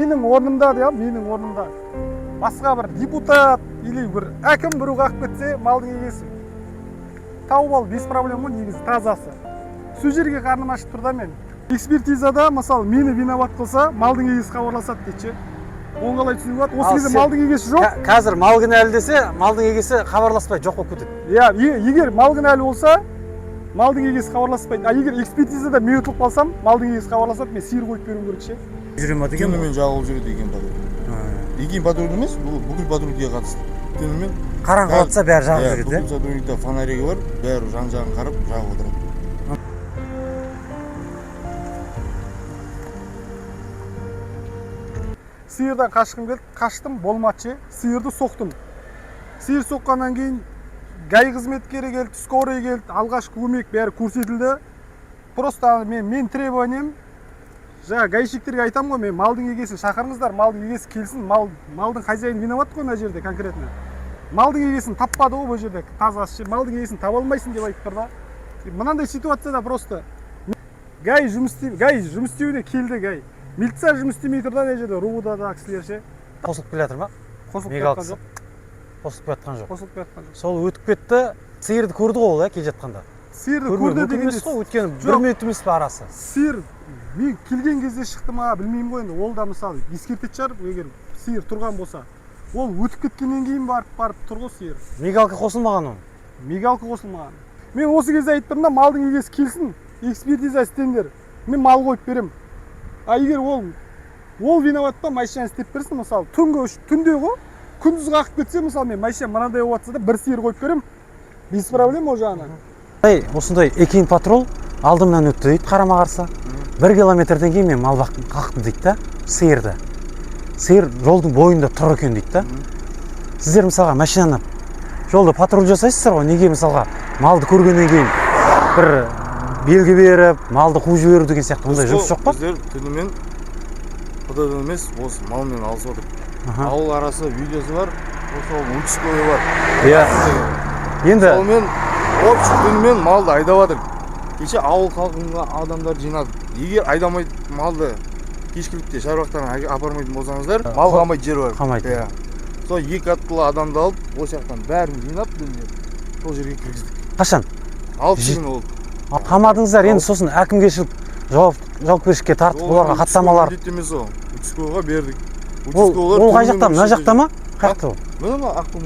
менің орнымда деп, менің орнымда басқа бір депутат или бір әкім біреу қағып кетсе, малдың егесі тауып ал, без проблем ғой, негізі тазасы. Сол жерге қарным ашып тұр да мен. Экспертизада, мысалы, мені виноват қылса, малдың егесі хабарласады дейді. Оны қалай түсінуге болады? Осы кезде малдың егесі жоқ. Қазір мал кінәлі десе, малдың егесі хабарласпай жоқ болып кетеді. Иә, егер мал кінәлі болса, малдың егесі хабарласпайды. А егер экспертизада мен ұтылып қалсам, малдың егесі хабарласады, мен сиыр қойып беруім керек ше. Жүрем деген мен жағылып жүреді екен патруль. Екен патруль емес, бүкіл патрульге қатысты. Түнімен қараңғы атса бәрі жағып жүреді. Бүкіл сотрудникта фонаригі бар, бәрі жан-жағын қарап жағып отырады. Сиырдан қашқым келді, қаштым, болмады. Сиырды соқтым. Сиыр соққаннан кейін гай қызметкері келді, скорый келді, алғашқы көмек бәрі көрсетілді. Просто мен требованием жаңа гаишниктерге айтам ғой, мен малдың егесін шақырыңыздар, малдың егесі келсін, малдың хозяин виноват қой мына жерде конкретно. Малдың егесін таппады ғой бұл жерде, тазасы, малдың егесін таба алмайсың деп айтып тұр да. Мынандай ситуацияда просто гай жұмыс істеуіне келді гай. Милиция жұмыс істемей тұр да, мына жерде РУ-да да кісілер ше. Қосылып келе жатыр ма? Қосылып жатқан жоқ. Қосылып жатқан жоқ. Қосылып жатқан жоқ. Сол өтіп кетті, сиырды көрді ғой ол, келе жатқанда. Сиырды көрді дегенде өйткені 1 минут емес пе арасы? Сиыр мен келген кезде шықты ма, білмеймін ғой енді. Ол да мысалы ескертетін шығар, егер сиыр тұрған болса. Ол өтіп кеткеннен кейін барып тұр ғой сиыр. Мигалка қосылмаған ол. Мигалка қосылмаған. Мен осы кезде айтып тұрмын да, малдың егесі келсін, экспертиза істеңдер. Мен мал қойып берем. А егер ол виноват па, машинаны істеп берсін, мысалы, түнде ғой, күндіз қағып кетсе, мысалы, мен машина мынандай болып жатса да, бір сиыр қойып берем, без проблем ол жағынан. Осындай Экин патрул алдымнан өтті дейді, қарама қарсы. 1 километрден кейін мен мал қақтым дейді да, сиырды. Сиыр жолдың бойында тұр екен дейді да. Сіздер мысалға машинаны жолда патруль жасайсыздар ғой, неге мысалға малды көргеннен кейін бір белгі беріп, малды қуып жіберу деген сияқты ондай жұмыс жоқ па? Біздер түнімен құдадан емес, осы малмен алысып отырып. Ауыл арасы видеосы бар, осы участковый бар. Иә. Енді солмен түнімен малды айдап жатыр. Кеше ауыл халқына адамдар жинады. Егер айдамайды малды кешкілікте шаруақтарын апармайтын болсаңыздар, мал қамайды жер бар. Қамайды. Сол 2 аттылы адамды алып, осы жақтан бәрін жинап, сол жерге кіргіздік. Қашан? Алып жүрген ол. Қамадыңыздар, енді сосын әкімгершілік жауапкершілікке тартып оларға хаттамалар. Участковыйға бердік. Ол қай жақта, мына жақта ма? Қай жақта ол? Мына Аққұм